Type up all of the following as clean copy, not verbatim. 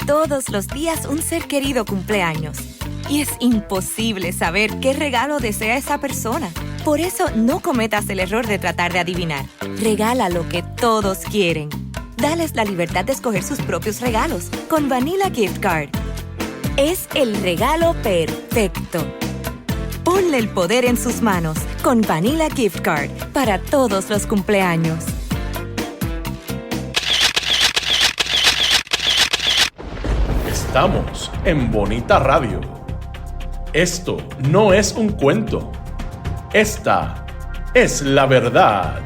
Todos los días un ser querido cumple años. Y es imposible saber qué regalo desea esa persona. Por eso no cometas el error de tratar de adivinar. Regala lo que todos quieren. Dales la libertad de escoger sus propios regalos con Vanilla Gift Card. Es el regalo perfecto. Ponle el poder en sus manos con Vanilla Gift Card para todos los cumpleaños. Estamos en Bonita Radio. Esto no es un cuento. Esta es la verdad.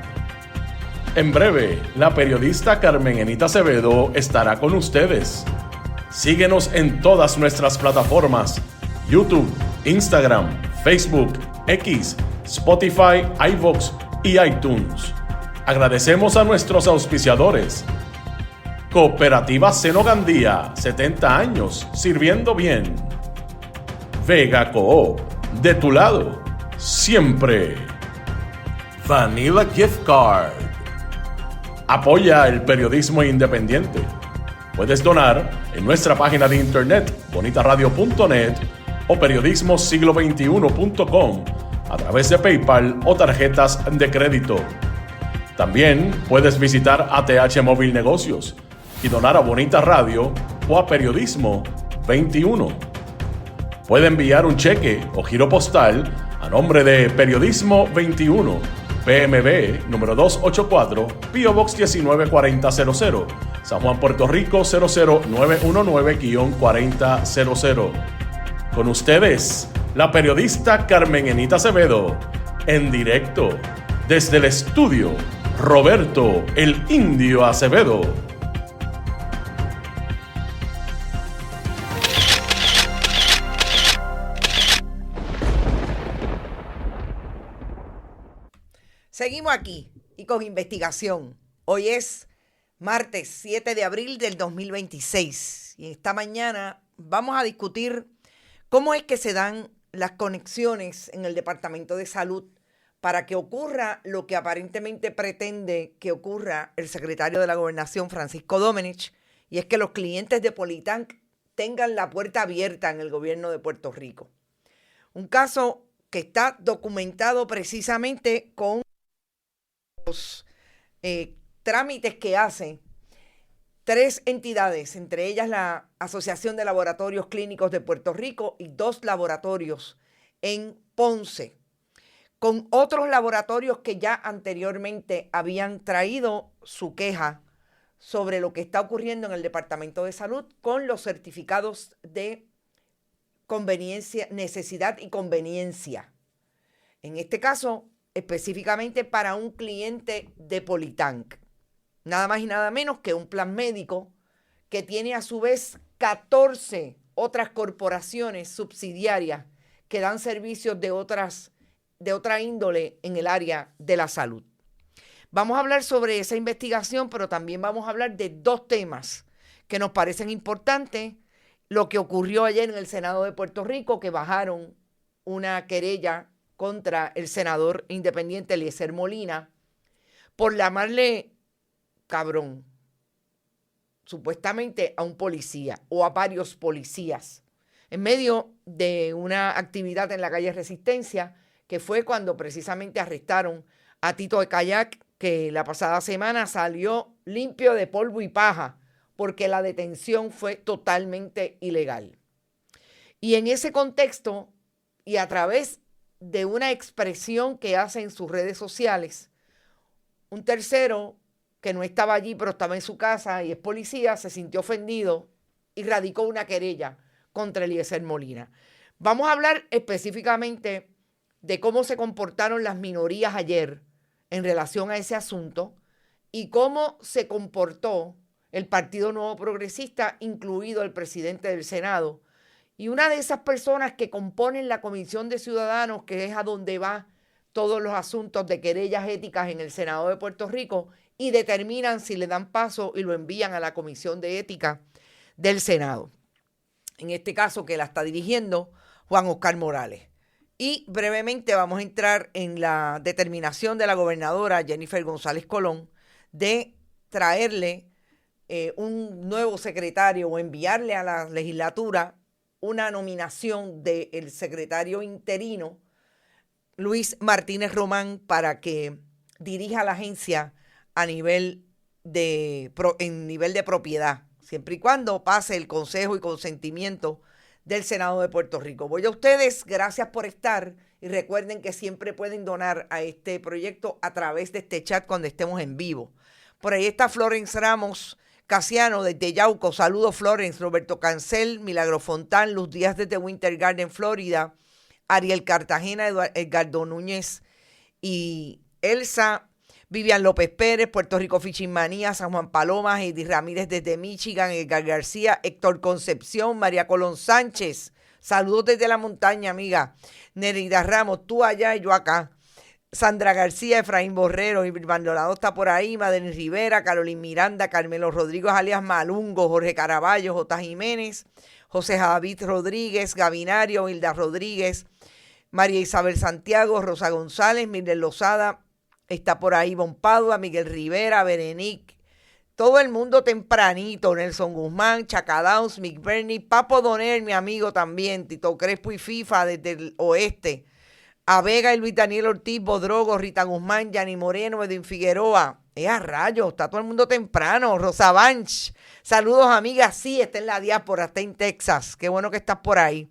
En breve, la periodista Carmen Enita Acevedo estará con ustedes. Síguenos en todas nuestras plataformas: YouTube, Instagram, Facebook, X, Spotify, iVoox y iTunes. Agradecemos a nuestros auspiciadores. Cooperativa Seno Gandía, 70 años sirviendo bien. Vega Coop, de tu lado, siempre. Vanilla Gift Card. Apoya el periodismo independiente. Puedes donar en nuestra página de internet bonitaradio.net o periodismosiglo21.com a través de PayPal o tarjetas de crédito. También puedes visitar ATH Móvil Negocios y donar a Bonita Radio o a Periodismo 21. Puede enviar un cheque o giro postal a nombre de Periodismo 21, PMB número 284, P.O. Box 194000, San Juan, Puerto Rico 00919-4000. Con ustedes, la periodista Carmen Enita Acevedo, en directo desde el estudio Roberto el Indio Acevedo. Seguimos aquí y con investigación. Hoy es martes 7 de abril del 2026 y esta mañana vamos a discutir cómo es que se dan las conexiones en el Departamento de Salud para que ocurra lo que aparentemente pretende que ocurra el secretario de la Gobernación, Francisco Domenech, y es que los clientes de Politank tengan la puerta abierta en el gobierno de Puerto Rico. Un caso que está documentado precisamente con los trámites que hacen 3 entidades, entre ellas la Asociación de Laboratorios Clínicos de Puerto Rico y 2 laboratorios en Ponce, con otros laboratorios que ya anteriormente habían traído su queja sobre lo que está ocurriendo en el Departamento de Salud con los certificados de conveniencia, necesidad y conveniencia. En este caso, específicamente para un cliente de Politank. Nada más y nada menos que un plan médico que tiene a su vez 14 otras corporaciones subsidiarias que dan servicios de otra índole en el área de la salud. Vamos a hablar sobre esa investigación, pero también vamos a hablar de 2 temas que nos parecen importantes. Lo que ocurrió ayer en el Senado de Puerto Rico, que bajaron una querella contra el senador independiente Eliezer Molina por llamarle cabrón, supuestamente a un policía o a varios policías, en medio de una actividad en la calle Resistencia, que fue cuando precisamente arrestaron a Tito de Kayak, que la pasada semana salió limpio de polvo y paja, porque la detención fue totalmente ilegal. Y en ese contexto, y a través de una expresión que hace en sus redes sociales, un tercero que no estaba allí pero estaba en su casa y es policía, se sintió ofendido y radicó una querella contra Eliezer Molina. Vamos a hablar específicamente de cómo se comportaron las minorías ayer en relación a ese asunto y cómo se comportó el Partido Nuevo Progresista, incluido el presidente del Senado. Y una de esas personas que componen la Comisión de Ciudadanos, que es a donde va todos los asuntos de querellas éticas en el Senado de Puerto Rico, y determinan si le dan paso y lo envían a la Comisión de Ética del Senado. En este caso que la está dirigiendo Juan Oscar Morales. Y brevemente vamos a entrar en la determinación de la gobernadora Jennifer González Colón de traerle un nuevo secretario o enviarle a la legislatura una nominación del secretario interino, Luis Martínez Román, para que dirija la agencia en nivel de propiedad, siempre y cuando pase el consejo y consentimiento del Senado de Puerto Rico. Voy a ustedes, gracias por estar, y recuerden que siempre pueden donar a este proyecto a través de este chat cuando estemos en vivo. Por ahí está Florence Ramos Casiano desde Yauco. Saludos, Florence. Roberto Cancel, Milagro Fontán, Luz Díaz desde Winter Garden, Florida, Ariel Cartagena, Edgardo Núñez y Elsa, Vivian López Pérez, Puerto Rico Fishing Manía, San Juan Palomas, Eddie Ramírez desde Michigan, Edgar García, Héctor Concepción, María Colón Sánchez. Saludos desde la montaña, amiga. Nerida Ramos, tú allá y yo acá. Sandra García, Efraín Borrero, Irving Maldonado está por ahí, Madeline Rivera, Carolina Miranda, Carmelo Rodríguez alias Malungo, Jorge Caraballo, J. Jiménez, José Javid Rodríguez, Gavinario, Hilda Rodríguez, María Isabel Santiago, Rosa González, Miguel Lozada, está por ahí Bon Padua, Miguel Rivera, Berenique, todo el mundo tempranito, Nelson Guzmán, Chaca Downs, Mick Bernie, Papo Donel, mi amigo también, Tito Crespo y FIFA desde el oeste, a Vega y Luis Daniel Ortiz, Bodrogo, Rita Guzmán, Yanni Moreno, Edwin Figueroa. A rayos, está todo el mundo temprano. Rosa Banch, saludos amigas, sí, está en la diáspora, está en Texas, qué bueno que estás por ahí.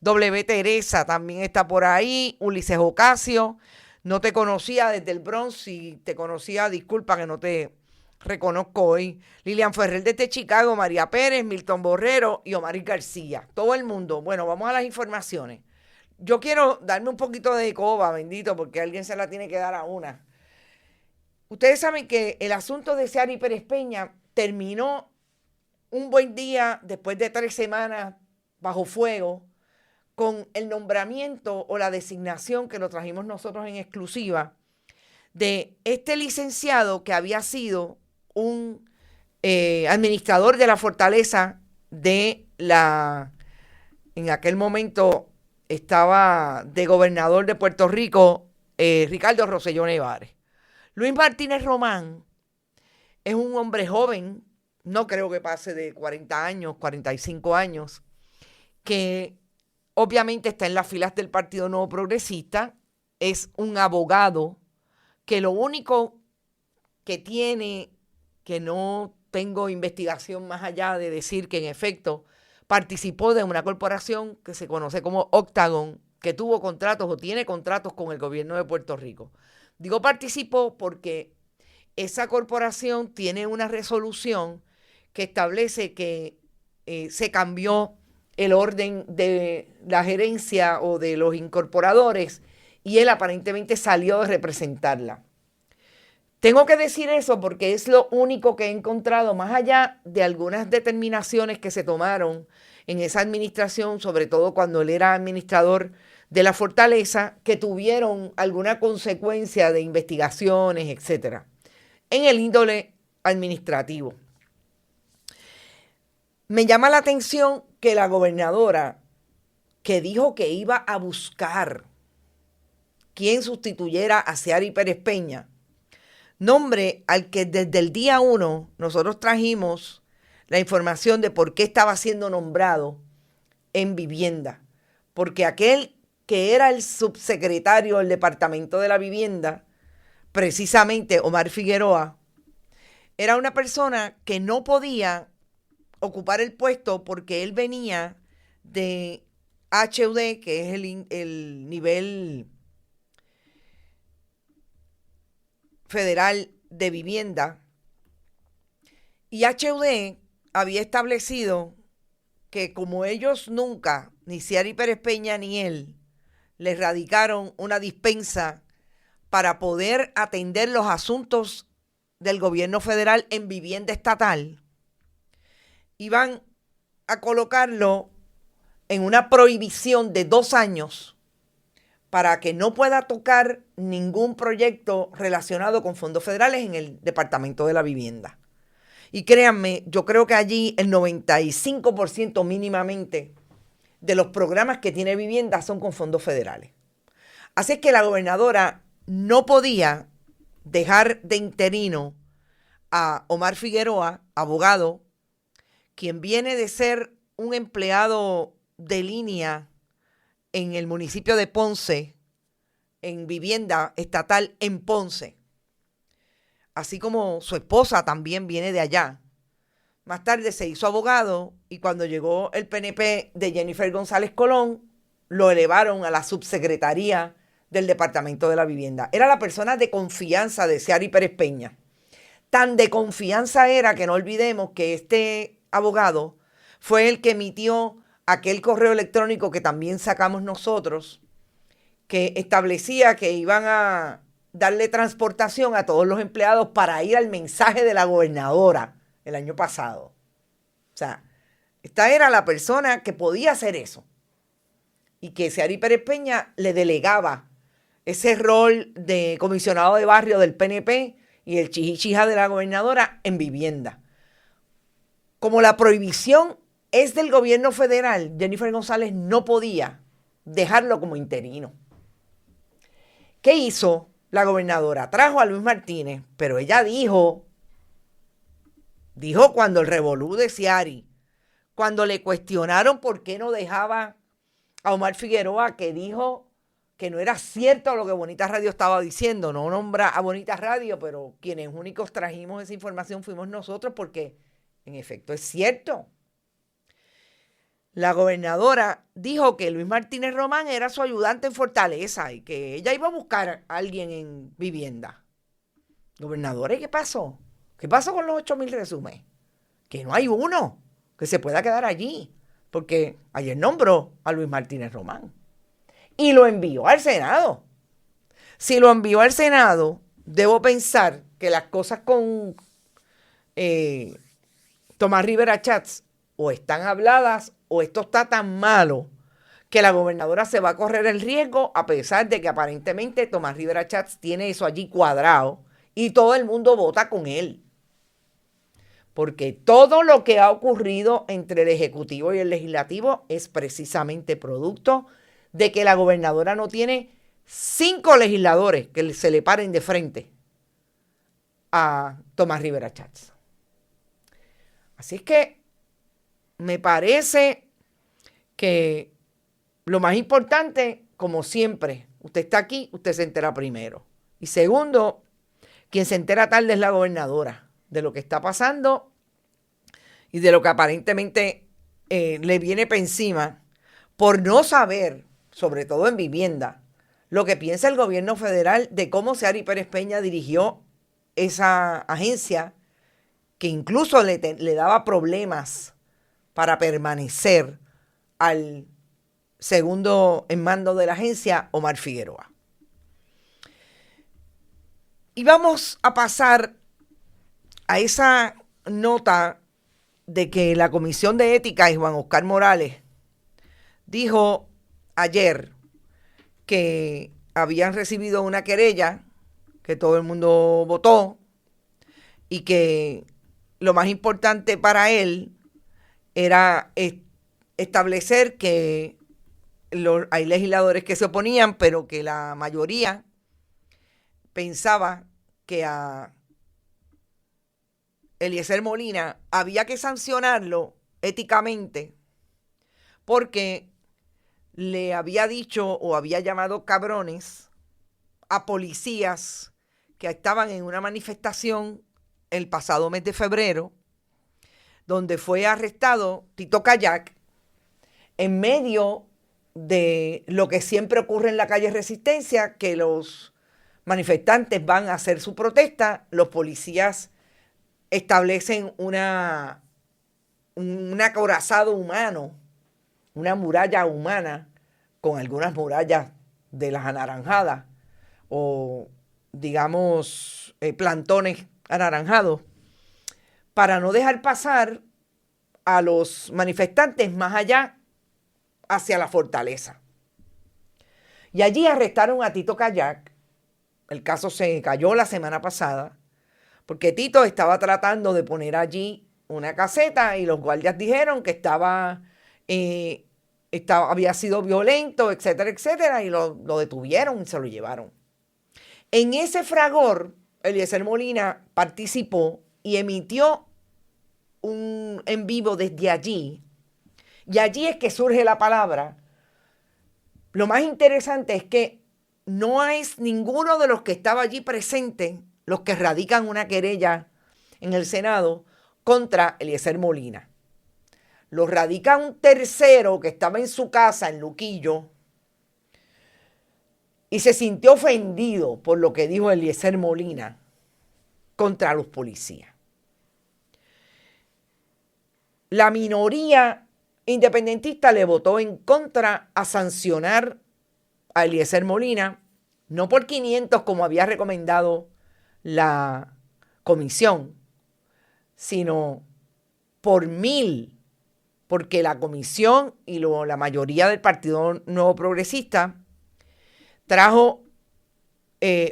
W. Teresa también está por ahí, Ulises Ocasio, no te conocía desde el Bronx, y te conocía, disculpa que no te reconozco hoy. Lilian Ferrer desde Chicago, María Pérez, Milton Borrero y Omar García, todo el mundo. Bueno, vamos a las informaciones. Yo quiero darme un poquito de coba, bendito, porque alguien se la tiene que dar a una. Ustedes saben que el asunto de Seari Pérez Peña terminó un buen día después de 3 semanas bajo fuego con el nombramiento o la designación, que lo trajimos nosotros en exclusiva, de este licenciado que había sido un administrador de la fortaleza de en aquel momento estaba de gobernador de Puerto Rico, Ricardo Rosselló Nevares. Luis Martínez Román es un hombre joven, no creo que pase de 40 años, 45 años, que obviamente está en las filas del Partido Nuevo Progresista, es un abogado que lo único que tiene, que no tengo investigación más allá de decir que en efecto participó de una corporación que se conoce como Octagon, que tuvo contratos o tiene contratos con el gobierno de Puerto Rico. Digo participó porque esa corporación tiene una resolución que establece que se cambió el orden de la gerencia o de los incorporadores y él aparentemente salió de representarla. Tengo que decir eso porque es lo único que he encontrado, más allá de algunas determinaciones que se tomaron en esa administración, sobre todo cuando él era administrador de la fortaleza, que tuvieron alguna consecuencia de investigaciones, etcétera, en el índole administrativo. Me llama la atención que la gobernadora, que dijo que iba a buscar quién sustituyera a Seari Pérez Peña, nombre al que desde el día 1 nosotros trajimos la información de por qué estaba siendo nombrado en vivienda. Porque aquel que era el subsecretario del Departamento de la Vivienda, precisamente Omar Figueroa, era una persona que no podía ocupar el puesto porque él venía de HUD, que es el nivel federal de vivienda, y HUD había establecido que como ellos nunca, ni Seari Pérez Peña ni él, les radicaron una dispensa para poder atender los asuntos del gobierno federal en vivienda estatal, iban a colocarlo en una prohibición de 2 años para que no pueda tocar ningún proyecto relacionado con fondos federales en el Departamento de la Vivienda. Y créanme, yo creo que allí el 95% mínimamente de los programas que tiene vivienda son con fondos federales. Así es que la gobernadora no podía dejar de interino a Omar Figueroa, abogado, quien viene de ser un empleado de línea en el municipio de Ponce, en vivienda estatal en Ponce, así como su esposa también viene de allá. Más tarde se hizo abogado y cuando llegó el PNP de Jennifer González Colón, lo elevaron a la subsecretaría del Departamento de la Vivienda. Era la persona de confianza de Seari Pérez Peña. Tan de confianza era que no olvidemos que este abogado fue el que emitió aquel correo electrónico que también sacamos nosotros, que establecía que iban a darle transportación a todos los empleados para ir al mensaje de la gobernadora el año pasado. O sea, esta era la persona que podía hacer eso y que Seari Pérez Peña le delegaba ese rol de comisionado de barrio del PNP y el chichichija de la gobernadora en vivienda. Como la prohibición es del gobierno federal, Jennifer González no podía dejarlo como interino. ¿Qué hizo la gobernadora? Trajo a Luis Martínez, pero ella dijo cuando el revolú de Seari, cuando le cuestionaron por qué no dejaba a Omar Figueroa, que dijo que no era cierto lo que Bonita Radio estaba diciendo. No nombra a Bonita Radio, pero quienes únicos trajimos esa información fuimos nosotros, porque en efecto es cierto. La gobernadora dijo que Luis Martínez Román era su ayudante en Fortaleza y que ella iba a buscar a alguien en vivienda. Gobernadora, ¿y qué pasó? ¿Qué pasó con los 8,000 resúmenes? Que no hay uno que se pueda quedar allí, porque ayer nombró a Luis Martínez Román y lo envió al Senado. Si lo envió al Senado, debo pensar que las cosas con Tomás Rivera Chats o están habladas o esto está tan malo que la gobernadora se va a correr el riesgo, a pesar de que aparentemente Tomás Rivera Chats tiene eso allí cuadrado y todo el mundo vota con él. Porque todo lo que ha ocurrido entre el Ejecutivo y el Legislativo es precisamente producto de que la gobernadora no tiene 5 legisladores que se le paren de frente a Tomás Rivera Chats. Así es que me parece que lo más importante, como siempre, usted está aquí, usted se entera primero. Y segundo, quien se entera tarde es la gobernadora de lo que está pasando y de lo que aparentemente le viene por encima por no saber, sobre todo en vivienda, lo que piensa el gobierno federal de cómo Seari Pérez Peña dirigió esa agencia que incluso le daba problemas para permanecer al segundo en mando de la agencia, Omar Figueroa. Y vamos a pasar a esa nota de que la Comisión de Ética y Juan Oscar Morales dijo ayer que habían recibido una querella, que todo el mundo votó y que lo más importante para él era establecer que hay legisladores que se oponían, pero que la mayoría pensaba que a Eliezer Molina había que sancionarlo éticamente porque le había dicho o había llamado cabrones a policías que estaban en una manifestación el pasado mes de febrero, donde fue arrestado Tito Kayak en medio de lo que siempre ocurre en la calle Resistencia, que los manifestantes van a hacer su protesta, los policías establecen un acorazado humano, una muralla humana, con algunas murallas de las anaranjadas, o digamos plantones anaranjados, para no dejar pasar a los manifestantes más allá hacia la fortaleza. Y allí arrestaron a Tito Kayak. El caso se cayó la semana pasada porque Tito estaba tratando de poner allí una caseta y los guardias dijeron que había sido violento, etcétera, etcétera, y lo detuvieron y se lo llevaron. En ese fragor, Eliezer Molina participó y emitió un en vivo desde allí. Y allí es que surge la palabra. Lo más interesante es que no es ninguno de los que estaba allí presente los que radican una querella en el Senado contra Eliezer Molina. Lo radica un tercero que estaba en su casa en Luquillo y se sintió ofendido por lo que dijo Eliezer Molina contra los policías. La minoría independentista le votó en contra a sancionar a Eliezer Molina, no por 500 como había recomendado la comisión, sino por 1000, porque la comisión y la mayoría del Partido Nuevo Progresista trajo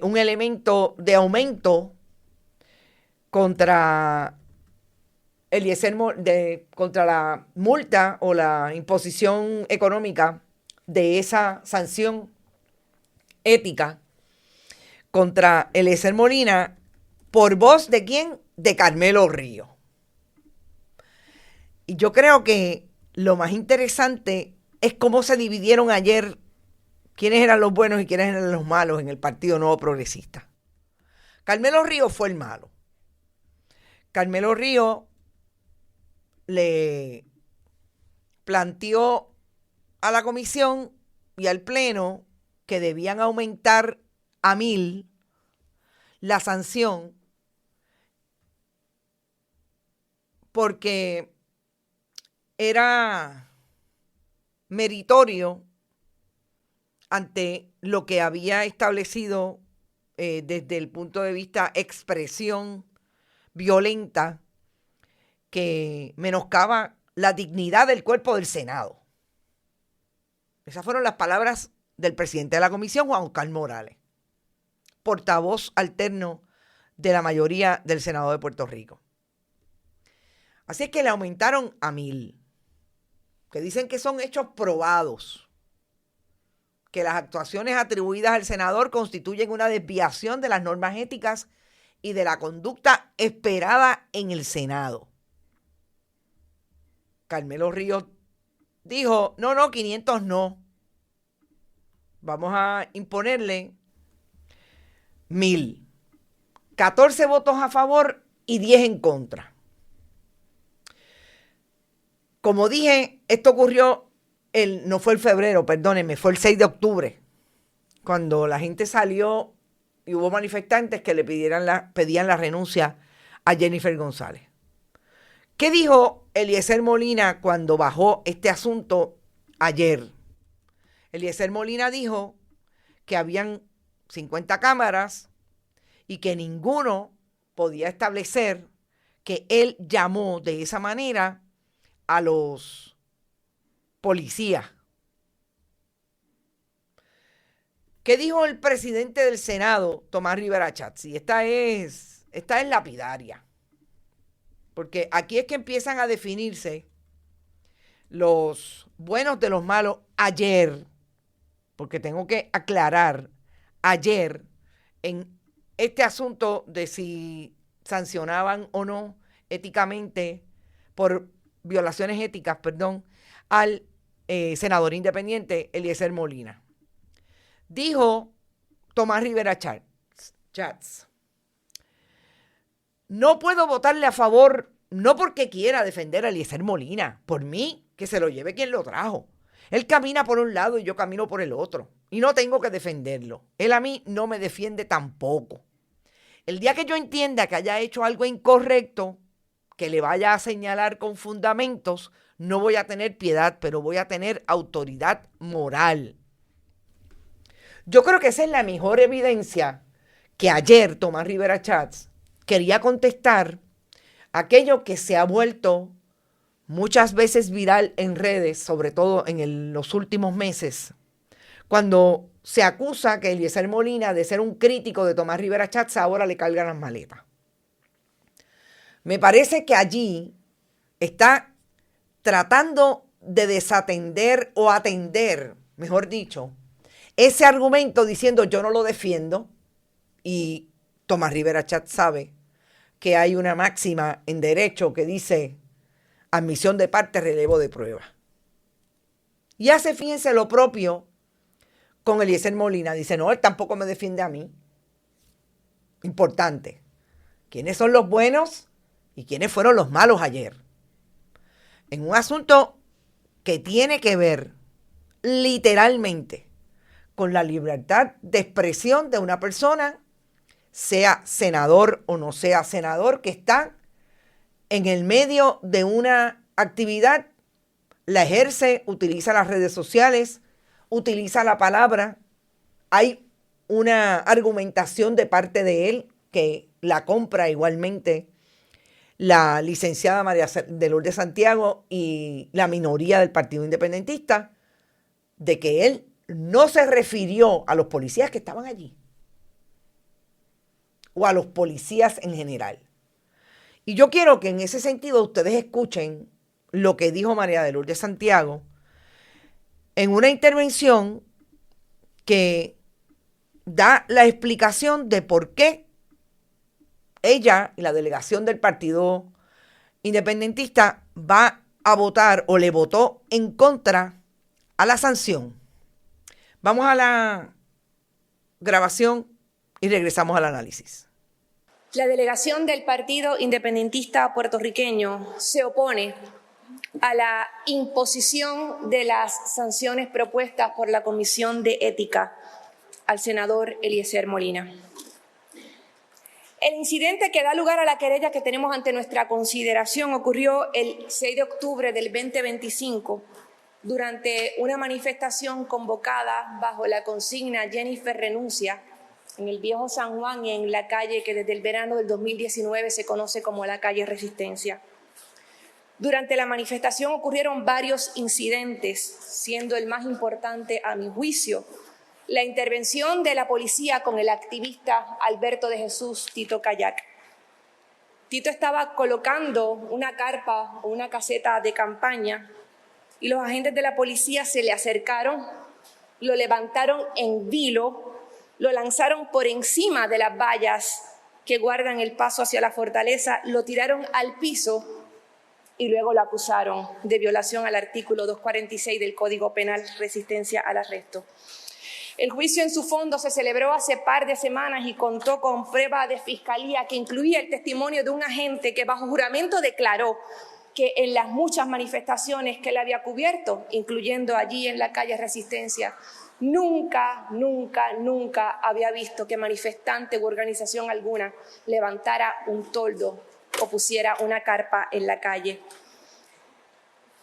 un elemento de aumento contra contra la multa o la imposición económica de esa sanción ética contra Eliezer Molina por voz de ¿quién? De Carmelo Ríos. Y yo creo que lo más interesante es cómo se dividieron ayer quiénes eran los buenos y quiénes eran los malos en el Partido Nuevo Progresista. Carmelo Ríos fue el malo. Carmelo Ríos le planteó a la comisión y al pleno que debían aumentar a 1000 la sanción porque era meritorio ante lo que había establecido desde el punto de vista expresión violenta que menoscaba la dignidad del cuerpo del Senado. Esas fueron las palabras del presidente de la comisión, Juan Oscar Morales, portavoz alterno de la mayoría del Senado de Puerto Rico. Así es que le aumentaron a 1000, que dicen que son hechos probados, que las actuaciones atribuidas al senador constituyen una desviación de las normas éticas y de la conducta esperada en el Senado. Carmelo Ríos dijo, no, 500 no. Vamos a imponerle 1000. 14 votos a favor y 10 en contra. Como dije, esto ocurrió, no fue el febrero, perdónenme, fue el 6 de octubre, cuando la gente salió y hubo manifestantes que le pedían la renuncia a Jennifer González. ¿Qué dijo Eliezer Molina cuando bajó este asunto ayer? Eliezer Molina dijo que habían 50 cámaras y que ninguno podía establecer que él llamó de esa manera a los policías. ¿Qué dijo el presidente del Senado, Tomás Rivera Schatz? Y esta es lapidaria. Porque aquí es que empiezan a definirse los buenos de los malos ayer. Porque tengo que aclarar, ayer, en este asunto de si sancionaban o no éticamente, por violaciones éticas, al senador independiente Eliezer Molina. Dijo Tomás Rivera Schatz, no puedo votarle a favor, no porque quiera defender a Eliezer Molina, por mí, que se lo lleve quien lo trajo. Él camina por un lado y yo camino por el otro, y no tengo que defenderlo. Él a mí no me defiende tampoco. El día que yo entienda que haya hecho algo incorrecto, que le vaya a señalar con fundamentos, no voy a tener piedad, pero voy a tener autoridad moral. Yo creo que esa es la mejor evidencia que ayer Tomás Rivera Schatz quería contestar aquello que se ha vuelto muchas veces viral en redes, sobre todo en los últimos meses, cuando se acusa que Eliezer Molina de ser un crítico de Tomás Rivera Schatz ahora le cargan las maletas. Me parece que allí está tratando de desatender o atender, mejor dicho, ese argumento diciendo yo no lo defiendo, y Tomás Rivera Schatz sabe que hay una máxima en derecho que dice admisión de parte, relevo de prueba. Y hace, fíjense, lo propio con Eliezer Molina. Dice, no, él tampoco me defiende a mí. Importante. ¿Quiénes son los buenos y quiénes fueron los malos ayer? En un asunto que tiene que ver literalmente con la libertad de expresión de una persona, sea senador o no sea senador, que está en el medio de una actividad, la ejerce, utiliza las redes sociales, utiliza la palabra. Hay una argumentación de parte de él que la compra igualmente la licenciada María de Lourdes Santiago y la minoría del Partido Independentista, de que él no se refirió a los policías que estaban allí o a los policías en general. Y yo quiero que en ese sentido ustedes escuchen lo que dijo María de Lourdes Santiago en una intervención que da la explicación de por qué ella y la delegación del Partido Independentista va a votar o le votó en contra a la sanción. Vamos a la grabación y regresamos al análisis. La delegación del Partido Independentista puertorriqueño se opone a la imposición de las sanciones propuestas por la Comisión de Ética al senador Eliezer Molina. El incidente que da lugar a la querella que tenemos ante nuestra consideración ocurrió el 6 de octubre del 2025 durante una manifestación convocada bajo la consigna Jennifer renuncia en el Viejo San Juan y en la calle que desde el verano del 2019 se conoce como la calle Resistencia. Durante la manifestación ocurrieron varios incidentes, siendo el más importante, a mi juicio, la intervención de la policía con el activista Alberto de Jesús Tito Kayak. Tito estaba colocando una carpa o una caseta de campaña y los agentes de la policía se le acercaron, lo levantaron en vilo, lo lanzaron por encima de las vallas que guardan el paso hacia la fortaleza, lo tiraron al piso y luego lo acusaron de violación al artículo 246 del Código Penal, resistencia al arresto. El juicio en su fondo se celebró hace par de semanas y contó con prueba de fiscalía que incluía el testimonio de un agente que bajo juramento declaró que en las muchas manifestaciones que él había cubierto, incluyendo allí en la calle Resistencia, nunca había visto que manifestante u organización alguna levantara un toldo o pusiera una carpa en la calle.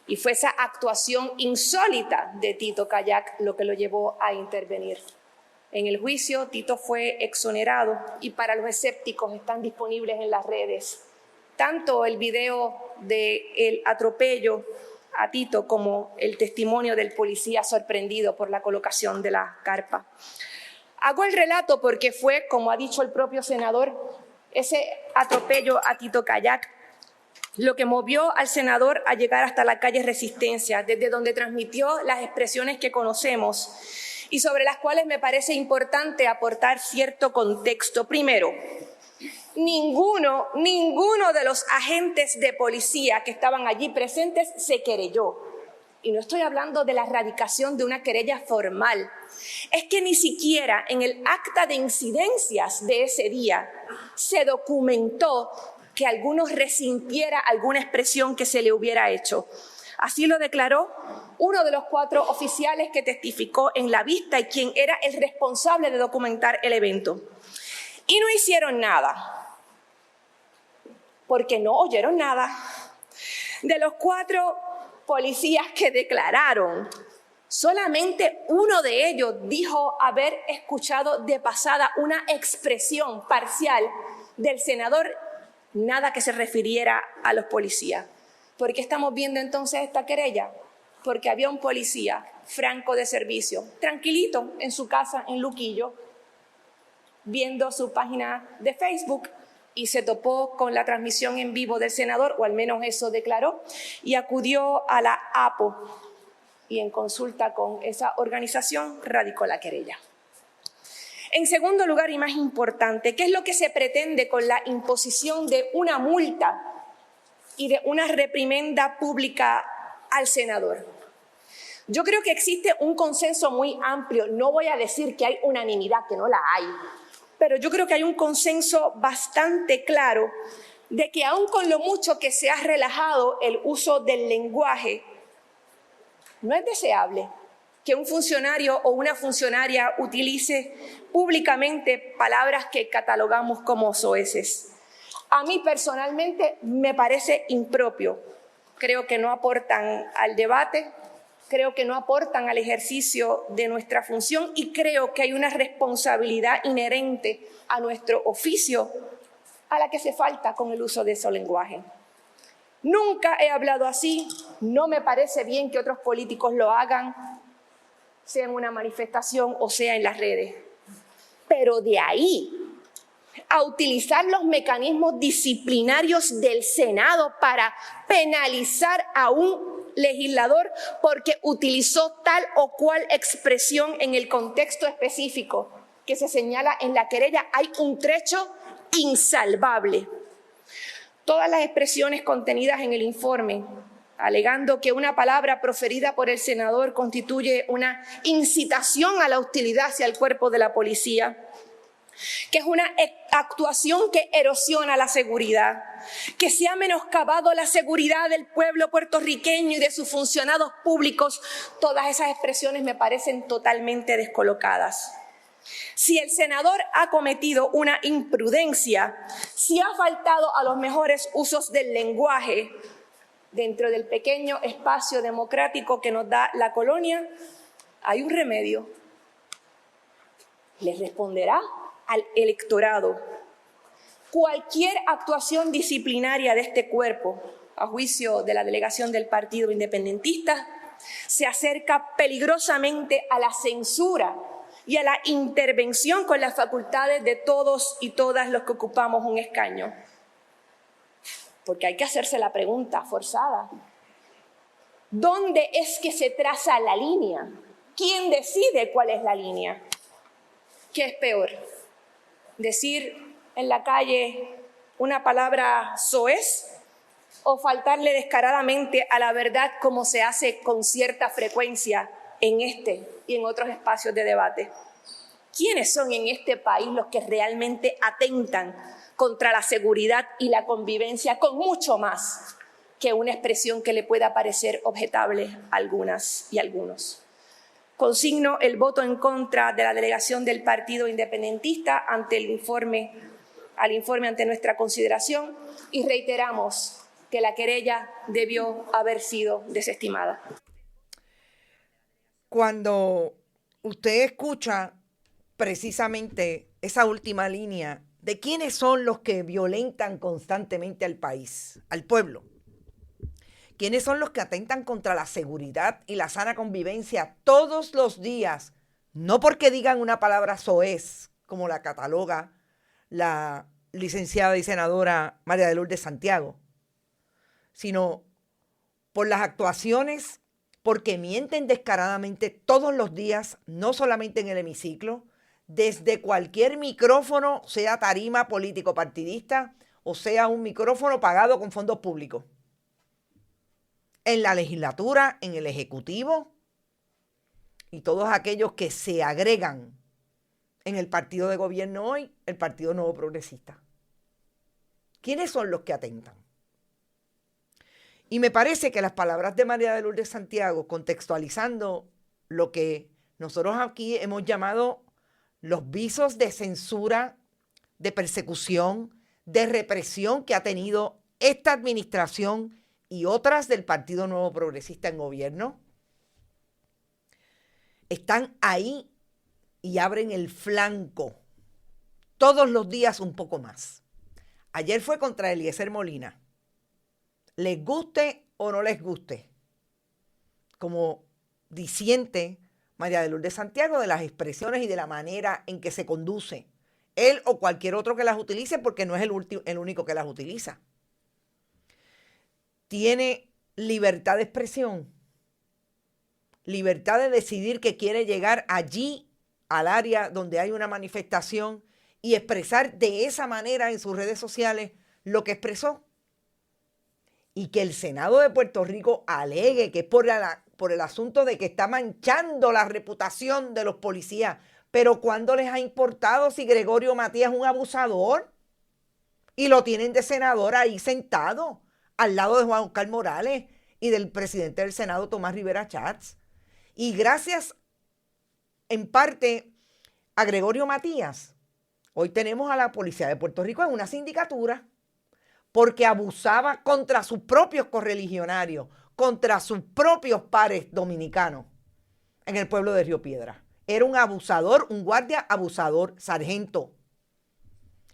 Y fue esa actuación insólita de Tito Kayak lo que lo llevó a intervenir. En el juicio, Tito fue exonerado y para los escépticos están disponibles en las redes tanto el video del atropello a Tito como el testimonio del policía sorprendido por la colocación de la carpa. Hago el relato porque fue, como ha dicho el propio senador, ese atropello a Tito Kayak lo que movió al senador a llegar hasta la calle Resistencia, desde donde transmitió las expresiones que conocemos y sobre las cuales me parece importante aportar cierto contexto. Primero, ninguno de los agentes de policía que estaban allí presentes se querelló. Y no estoy hablando de la erradicación de una querella formal. Es que ni siquiera en el acta de incidencias de ese día se documentó que alguno resintiera alguna expresión que se le hubiera hecho. Así lo declaró uno de los 4 oficiales que testificó en la vista y quien era el responsable de documentar el evento. Y no hicieron nada, porque no oyeron nada. De los 4 policías que declararon, solamente uno de ellos dijo haber escuchado de pasada una expresión parcial del senador, nada que se refiriera a los policías. ¿Por qué estamos viendo entonces esta querella? Porque había un policía franco de servicio, tranquilito en su casa en Luquillo, viendo su página de Facebook y se topó con la transmisión en vivo del senador, o al menos eso declaró, y acudió a la APO y en consulta con esa organización radicó la querella. En segundo lugar, y más importante, ¿qué es lo que se pretende con la imposición de una multa y de una reprimenda pública al senador? Yo creo que existe un consenso muy amplio. No voy a decir que hay unanimidad, que no la hay, pero yo creo que hay un consenso bastante claro de que aun con lo mucho que se ha relajado el uso del lenguaje, no es deseable que un funcionario o una funcionaria utilice públicamente palabras que catalogamos como soeces. A mí personalmente me parece impropio. Creo que no aportan al debate, creo que no aportan al ejercicio de nuestra función y creo que hay una responsabilidad inherente a nuestro oficio a la que se falta con el uso de ese lenguaje. Nunca he hablado así, no me parece bien que otros políticos lo hagan, sea en una manifestación o sea en las redes. Pero de ahí a utilizar los mecanismos disciplinarios del Senado para penalizar a un legislador porque utilizó tal o cual expresión en el contexto específico que se señala en la querella, hay un trecho insalvable. Todas las expresiones contenidas en el informe, alegando que una palabra proferida por el senador constituye una incitación a la hostilidad hacia el cuerpo de la policía, que es una actuación que erosiona la seguridad, que se ha menoscabado la seguridad del pueblo puertorriqueño y de sus funcionarios públicos, todas esas expresiones me parecen totalmente descolocadas. Si el senador ha cometido una imprudencia, si ha faltado a los mejores usos del lenguaje dentro del pequeño espacio democrático que nos da la colonia, hay un remedio. Le responderá al electorado. Cualquier actuación disciplinaria de este cuerpo, a juicio de la delegación del Partido Independentista, se acerca peligrosamente a la censura y a la intervención con las facultades de todos y todas los que ocupamos un escaño. Porque hay que hacerse la pregunta forzada. ¿Dónde es que se traza la línea? ¿Quién decide cuál es la línea? ¿Qué es peor? ¿Decir en la calle una palabra soez o faltarle descaradamente a la verdad como se hace con cierta frecuencia en este y en otros espacios de debate? ¿Quiénes son en este país los que realmente atentan contra la seguridad y la convivencia con mucho más que una expresión que le pueda parecer objetable a algunas y algunos? Consigno el voto en contra de la delegación del Partido Independentista ante el informe ante nuestra consideración y reiteramos que la querella debió haber sido desestimada. Cuando usted escucha precisamente esa última línea de quiénes son los que violentan constantemente al país, al pueblo, quiénes son los que atentan contra la seguridad y la sana convivencia todos los días, no porque digan una palabra soez, como la cataloga la licenciada y senadora María de Lourdes Santiago, sino por las actuaciones, porque mienten descaradamente todos los días, no solamente en el hemiciclo, desde cualquier micrófono, sea tarima político partidista o sea un micrófono pagado con fondos públicos. En la legislatura, en el ejecutivo y todos aquellos que se agregan en el partido de gobierno hoy, el Partido Nuevo Progresista. ¿Quiénes son los que atentan? Y me parece que las palabras de María de Lourdes Santiago, contextualizando lo que nosotros aquí hemos llamado los visos de censura, de persecución, de represión que ha tenido esta administración y otras del Partido Nuevo Progresista en gobierno, están ahí y abren el flanco todos los días un poco más. Ayer fue contra Eliezer Molina. Les guste o no les guste, como disiente María de Lourdes Santiago de las expresiones y de la manera en que se conduce, él o cualquier otro que las utilice, porque no es el único que las utiliza. Tiene libertad de expresión, libertad de decidir que quiere llegar allí al área donde hay una manifestación y expresar de esa manera en sus redes sociales lo que expresó. Y que el Senado de Puerto Rico alegue que es por el asunto de que está manchando la reputación de los policías. Pero ¿cuándo les ha importado si Gregorio Matías es un abusador? Y lo tienen de senador ahí sentado, al lado de Juan Oscar Morales y del presidente del Senado, Tomás Rivera Schatz. Y gracias, en parte, a Gregorio Matías, hoy tenemos a la Policía de Puerto Rico en una sindicatura porque abusaba contra sus propios correligionarios, contra sus propios pares dominicanos en el pueblo de Río Piedras. Era un abusador, un guardia abusador, sargento.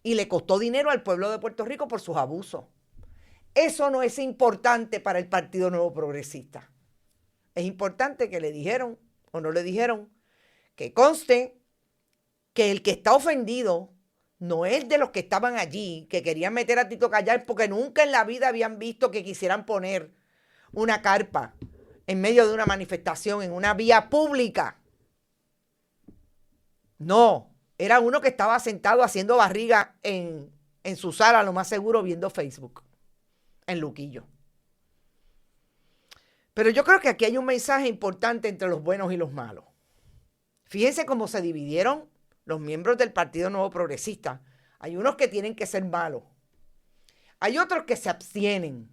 Y le costó dinero al pueblo de Puerto Rico por sus abusos. Eso no es importante para el Partido Nuevo Progresista. Es importante que le dijeron o no le dijeron que conste que el que está ofendido no es de los que estaban allí, que querían meter a Tito Callar porque nunca en la vida habían visto que quisieran poner una carpa en medio de una manifestación, en una vía pública. No, era uno que estaba sentado haciendo barriga en su sala, lo más seguro, viendo Facebook, en Luquillo. Pero yo creo que aquí hay un mensaje importante entre los buenos y los malos. Fíjense cómo se dividieron los miembros del Partido Nuevo Progresista. Hay unos que tienen que ser malos. Hay otros que se abstienen.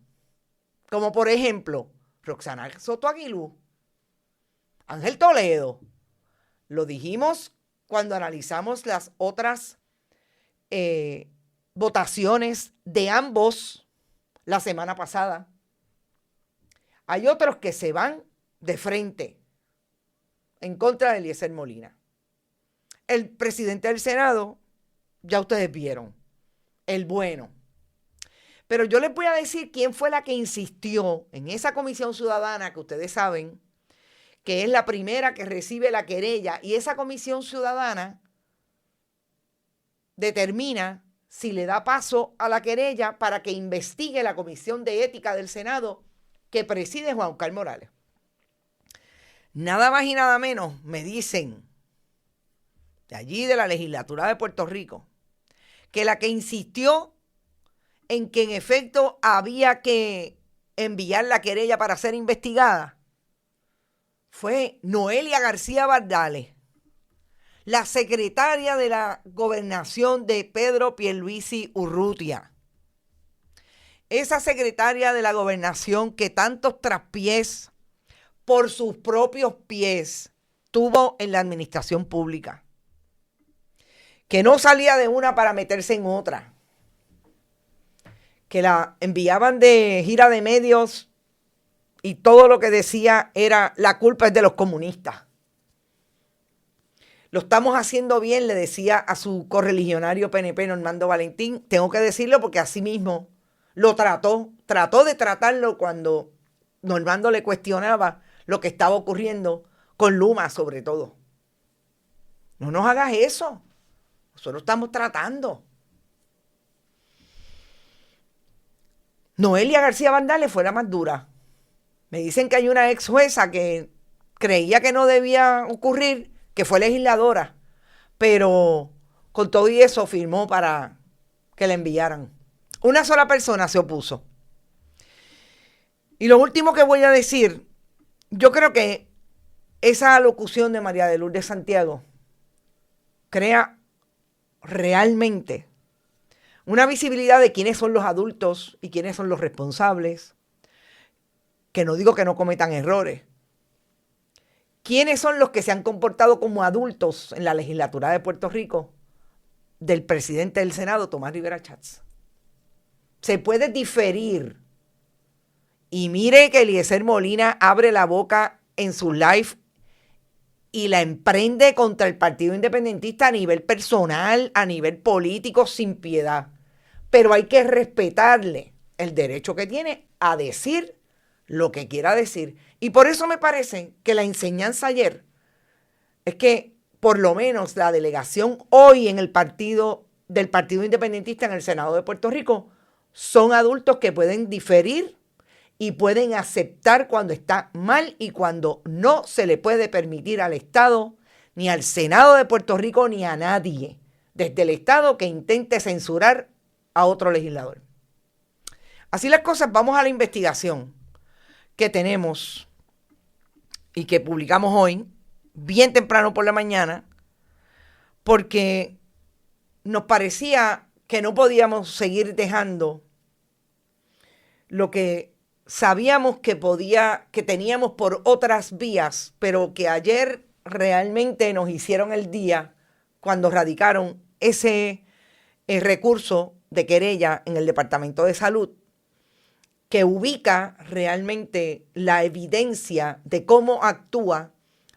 Como por ejemplo, Roxana Soto Aguilú, Ángel Toledo. Lo dijimos cuando analizamos las otras votaciones de ambos la semana pasada. Hay otros que se van de frente en contra de Eliezer Molina. El presidente del Senado, ya ustedes vieron, el bueno. Pero yo les voy a decir quién fue la que insistió en esa comisión ciudadana que ustedes saben que es la primera que recibe la querella, y esa comisión ciudadana determina si le da paso a la querella para que investigue la Comisión de Ética del Senado que preside Juan Oscar Morales. Nada más y nada menos me dicen de allí de la legislatura de Puerto Rico que la que insistió en que en efecto había que enviar la querella para ser investigada fue Noelia García Bardales, la secretaria de la gobernación de Pedro Pierluisi Urrutia. Esa secretaria de la gobernación que tantos traspiés por sus propios pies tuvo en la administración pública, que no salía de una para meterse en otra, que la enviaban de gira de medios y todo lo que decía era la culpa es de los comunistas. Lo estamos haciendo bien, le decía a su correligionario PNP, Normando Valentín. Tengo que decirlo porque así mismo lo trató de tratarlo cuando Normando le cuestionaba lo que estaba ocurriendo con Luma sobre todo. No nos hagas eso. Nosotros estamos tratando. Noelia García Bardales fue la más dura. Me dicen que hay una ex jueza que creía que no debía ocurrir, que fue legisladora, pero con todo y eso firmó para que la enviaran. Una sola persona se opuso. Y lo último que voy a decir, yo creo que esa alocución de María de Lourdes Santiago crea realmente una visibilidad de quiénes son los adultos y quiénes son los responsables, que no digo que no cometan errores. ¿Quiénes son los que se han comportado como adultos en la legislatura de Puerto Rico del presidente del Senado, Tomás Rivera Schatz? Se puede diferir. Y mire que Eliezer Molina abre la boca en su live y la emprende contra el Partido Independentista a nivel personal, a nivel político, sin piedad. Pero hay que respetarle el derecho que tiene a decir lo que quiera decir. Y por eso me parece que la enseñanza ayer es que por lo menos la delegación hoy en el partido del Partido Independentista en el Senado de Puerto Rico son adultos que pueden diferir y pueden aceptar cuando está mal y cuando no se le puede permitir al Estado ni al Senado de Puerto Rico, ni a nadie desde el Estado que intente censurar a otro legislador. Así las cosas, vamos a la investigación que tenemos y que publicamos hoy, bien temprano por la mañana, porque nos parecía que no podíamos seguir dejando lo que sabíamos que teníamos por otras vías, pero que ayer realmente nos hicieron el día cuando radicaron ese recurso de querella en el Departamento de Salud, que ubica realmente la evidencia de cómo actúa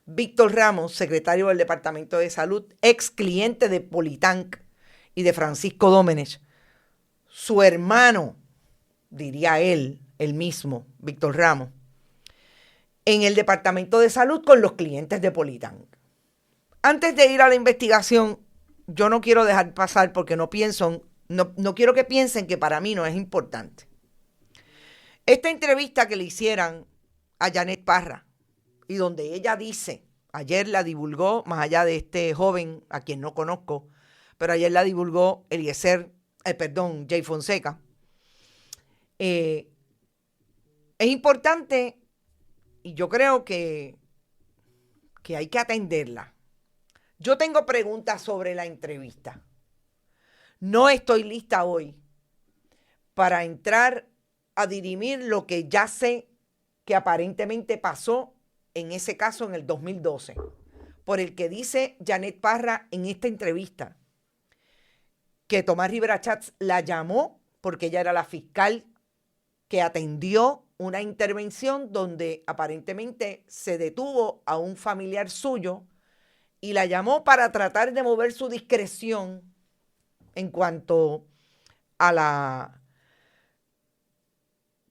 Víctor Ramos, secretario del Departamento de Salud, ex cliente de Politank y de Francisco Domenech, su hermano, diría él mismo, Víctor Ramos, en el Departamento de Salud con los clientes de Politank. Antes de ir a la investigación, yo no quiero dejar pasar porque no quiero que piensen que para mí no es importante. Esta entrevista que le hicieran a Janet Parra y donde ella dice, ayer la divulgó, más allá de este joven a quien no conozco, pero ayer la divulgó Jay Fonseca. Es importante y yo creo que hay que atenderla. Yo tengo preguntas sobre la entrevista. No estoy lista hoy para entrar a dirimir lo que ya sé que aparentemente pasó en ese caso en el 2012, por el que dice Janet Parra en esta entrevista que Tomás Rivera Schatz la llamó porque ella era la fiscal que atendió una intervención donde aparentemente se detuvo a un familiar suyo y la llamó para tratar de mover su discreción en cuanto a la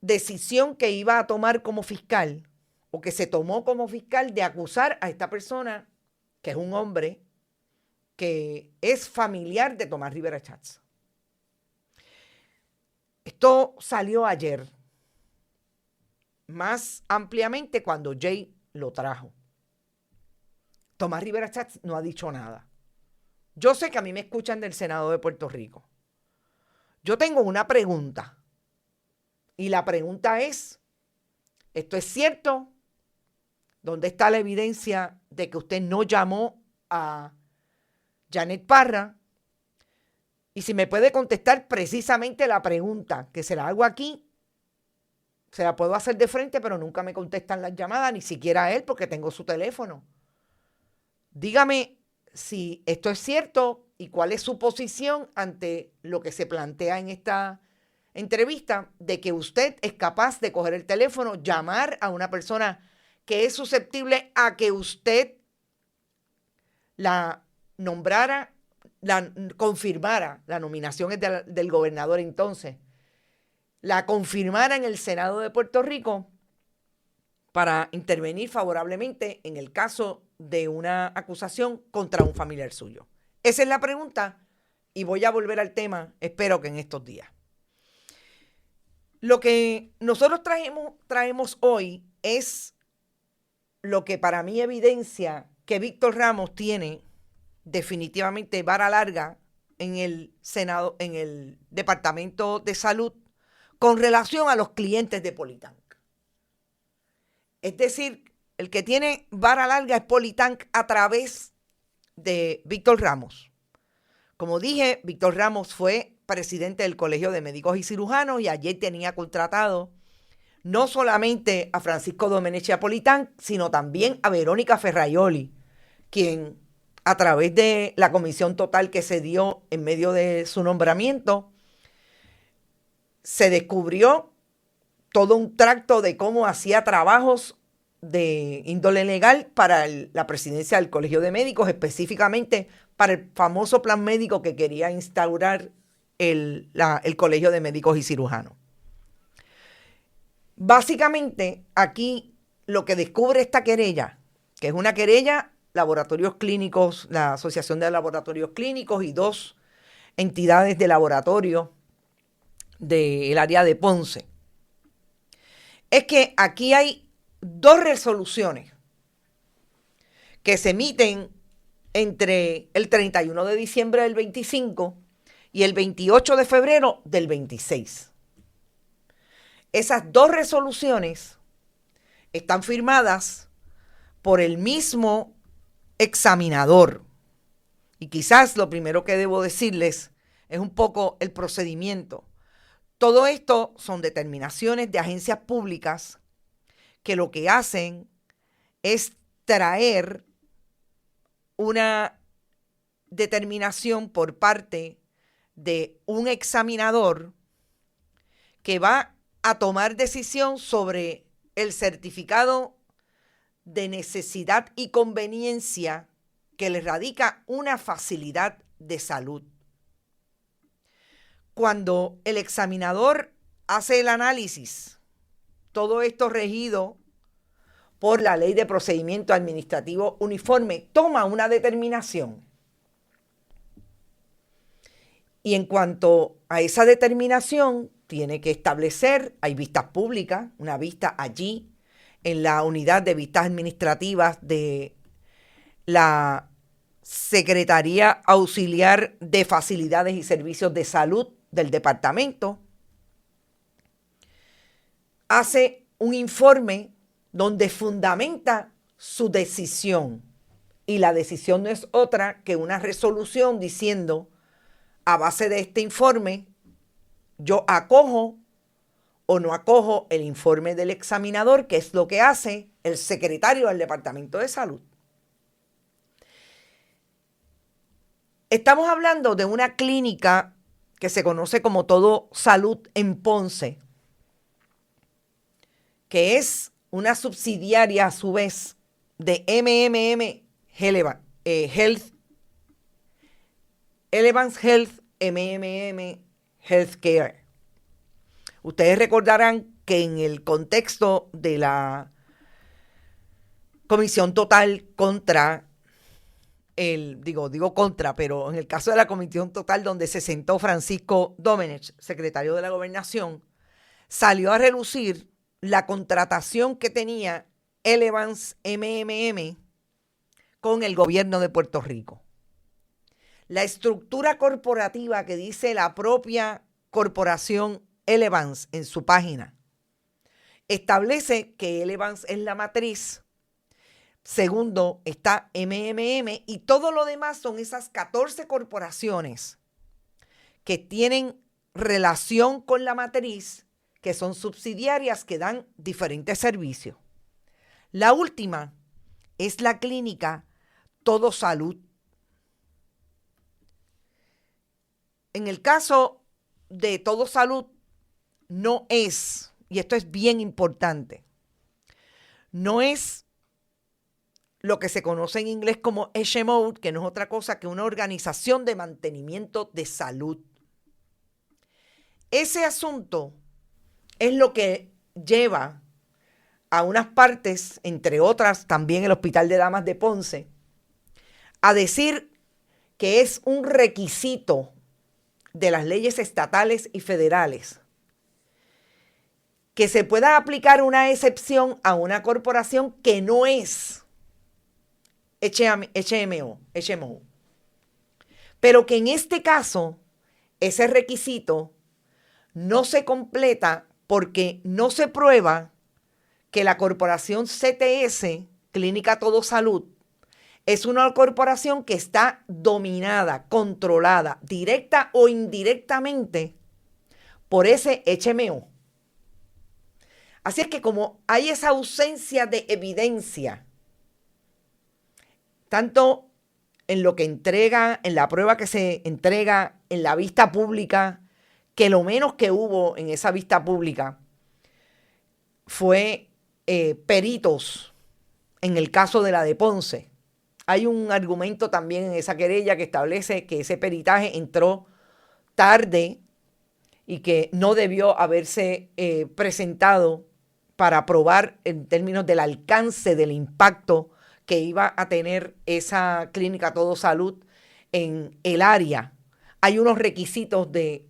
decisión que iba a tomar como fiscal o que se tomó como fiscal de acusar a esta persona, que es un hombre que es familiar de Tomás Rivera Schatz. Esto salió ayer, más ampliamente cuando Jay lo trajo. Tomás Rivera Schatz no ha dicho nada. Yo sé que a mí me escuchan del Senado de Puerto Rico. Yo tengo una pregunta. Y la pregunta es, ¿esto es cierto? ¿Dónde está la evidencia de que usted no llamó a Janet Parra? Y si me puede contestar precisamente la pregunta, que se la hago aquí, se la puedo hacer de frente, pero nunca me contestan las llamadas, ni siquiera a él, porque tengo su teléfono. Dígame si esto es cierto y cuál es su posición ante lo que se plantea en esta entrevista de que usted es capaz de coger el teléfono, llamar a una persona que es susceptible a que usted la nombrara, confirmara, la nominación es del gobernador entonces, la confirmara en el Senado de Puerto Rico para intervenir favorablemente en el caso de una acusación contra un familiar suyo. Esa es la pregunta y voy a volver al tema, espero que en estos días. Lo que nosotros traemos hoy es lo que para mí evidencia que Víctor Ramos tiene definitivamente vara larga en el Senado, en el Departamento de Salud, con relación a los clientes de Politank. Es decir, el que tiene vara larga es Politank a través de Víctor Ramos. Como dije, Víctor Ramos fue presidente del Colegio de Médicos y Cirujanos y ayer tenía contratado no solamente a Francisco Domenech y a Politank, sino también a Verónica Ferraioli, quien a través de la comisión total que se dio en medio de su nombramiento, se descubrió todo un tracto de cómo hacía trabajos de índole legal para la presidencia del Colegio de Médicos, específicamente para el famoso plan médico que quería instaurar el Colegio de Médicos y Cirujanos. Básicamente, aquí lo que descubre esta querella, que es una querella, laboratorios clínicos, la Asociación de Laboratorios Clínicos y 2 entidades de laboratorio del área de Ponce, es que aquí hay 2 resoluciones que se emiten entre el 31 de diciembre del 25 y el 28 de febrero del 26. Esas dos resoluciones están firmadas por el mismo examinador. Y quizás lo primero que debo decirles es un poco el procedimiento. Todo esto son determinaciones de agencias públicas que lo que hacen es traer una determinación por parte de un examinador que va a tomar decisión sobre el certificado de necesidad y conveniencia que le radica una facilidad de salud. Cuando el examinador hace el análisis, todo esto regido por la Ley de Procedimiento Administrativo Uniforme, toma una determinación. Y en cuanto a esa determinación, tiene que establecer, hay vistas públicas, una vista allí en la unidad de vistas administrativas de la Secretaría Auxiliar de Facilidades y Servicios de Salud del departamento. Hace un informe donde fundamenta su decisión. Y la decisión no es otra que una resolución diciendo, a base de este informe, yo acojo o no acojo el informe del examinador, que es lo que hace el secretario del Departamento de Salud. Estamos hablando de una clínica que se conoce como Todo Salud en Ponce, que es una subsidiaria a su vez de MMM Elevance Health, MMM Healthcare. Ustedes recordarán que en el contexto de la Comisión Total contra pero en el caso de la Comisión Total donde se sentó Francisco Domenech, secretario de la Gobernación, salió a relucir la contratación que tenía Elevance MMM con el gobierno de Puerto Rico. La estructura corporativa que dice la propia corporación Elevance en su página establece que Elevance es la matriz. Segundo está MMM y todo lo demás son esas 14 corporaciones que tienen relación con la matriz, que son subsidiarias que dan diferentes servicios. La última es la clínica Todo Salud. En el caso de Todo Salud no es, y esto es bien importante, no es lo que se conoce en inglés como HMO, que no es otra cosa que una organización de mantenimiento de salud. Ese asunto es lo que lleva a unas partes, entre otras también el Hospital de Damas de Ponce, a decir que es un requisito de las leyes estatales y federales que se pueda aplicar una excepción a una corporación que no es HMO, pero que en este caso ese requisito no se completa porque no se prueba que la corporación CTS, Clínica Todo Salud, es una corporación que está dominada, controlada, directa o indirectamente por ese HMO. Así es que como hay esa ausencia de evidencia, tanto en lo que entrega, en la prueba que se entrega en la vista pública, que lo menos que hubo en esa vista pública fue peritos en el caso de la de Ponce. Hay un argumento también en esa querella que establece que ese peritaje entró tarde y que no debió haberse presentado para probar en términos del alcance del impacto que iba a tener esa clínica Todo Salud en el área. Hay unos requisitos de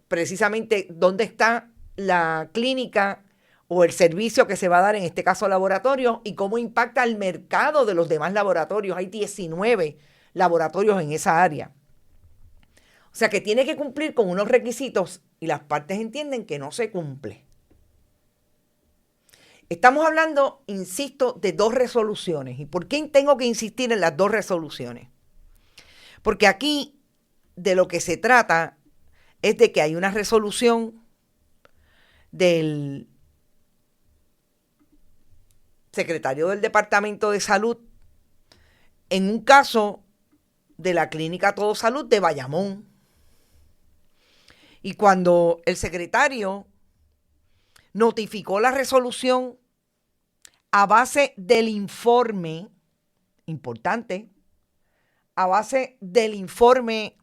precisamente dónde está la clínica o el servicio que se va a dar, en este caso laboratorio, y cómo impacta al mercado de los demás laboratorios. Hay 19 laboratorios en esa área. O sea que tiene que cumplir con unos requisitos y las partes entienden que no se cumple. Estamos hablando, insisto, de 2 resoluciones. ¿Y por qué tengo que insistir en las 2 resoluciones? Porque aquí de lo que se trata es de que hay una resolución del secretario del Departamento de Salud en un caso de la Clínica Todo Salud de Bayamón. Y cuando el secretario notificó la resolución a base del informe, importante, a base del informe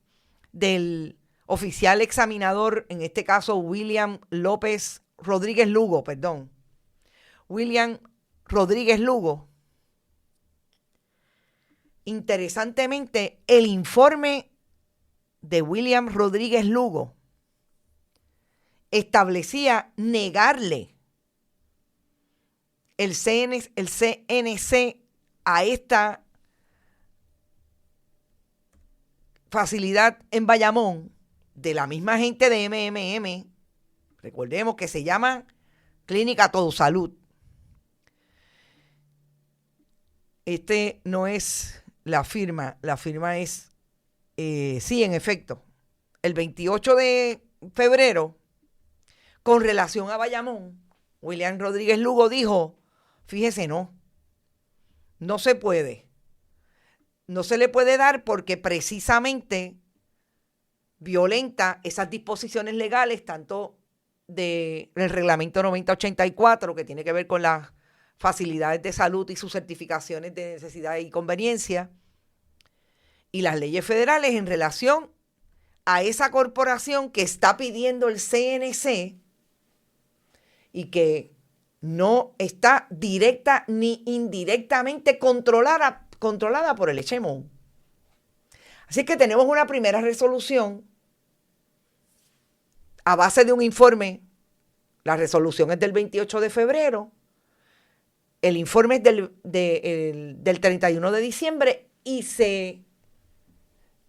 del oficial examinador, en este caso William Rodríguez Lugo, interesantemente, el informe de William Rodríguez Lugo establecía negarle el CNC a esta facilidad en Bayamón de la misma gente de MMM, recordemos que se llama Clínica Todo Salud. Este no es la firma es, sí, en efecto, el 28 de febrero, con relación a Bayamón, William Rodríguez Lugo dijo, fíjese, no se puede. No se le puede dar porque precisamente violenta esas disposiciones legales, tanto del reglamento 9084, que tiene que ver con las facilidades de salud y sus certificaciones de necesidad y conveniencia, y las leyes federales en relación a esa corporación que está pidiendo el CNC y que no está directa ni indirectamente controlada por el HMO. Así que tenemos una primera resolución a base de un informe. La resolución es del 28 de febrero. El informe es del 31 de diciembre y se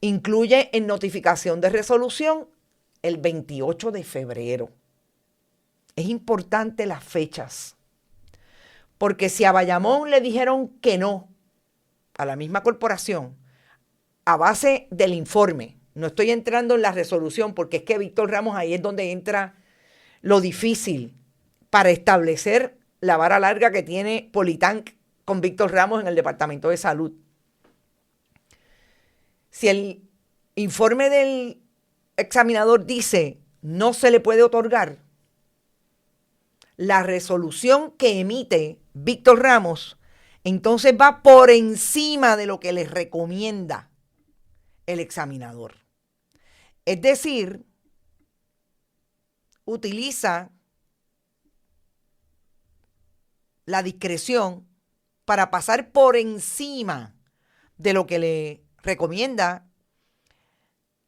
incluye en notificación de resolución el 28 de febrero. Es importante las fechas, porque si a Bayamón le dijeron que no, a la misma corporación, a base del informe, no estoy entrando en la resolución, porque es que Víctor Ramos ahí es donde entra lo difícil para establecer la vara larga que tiene Politanc con Víctor Ramos en el Departamento de Salud. Si el informe del examinador dice no se le puede otorgar, la resolución que emite Víctor Ramos entonces va por encima de lo que les recomienda el examinador. Es decir, utiliza la discreción para pasar por encima de lo que le recomienda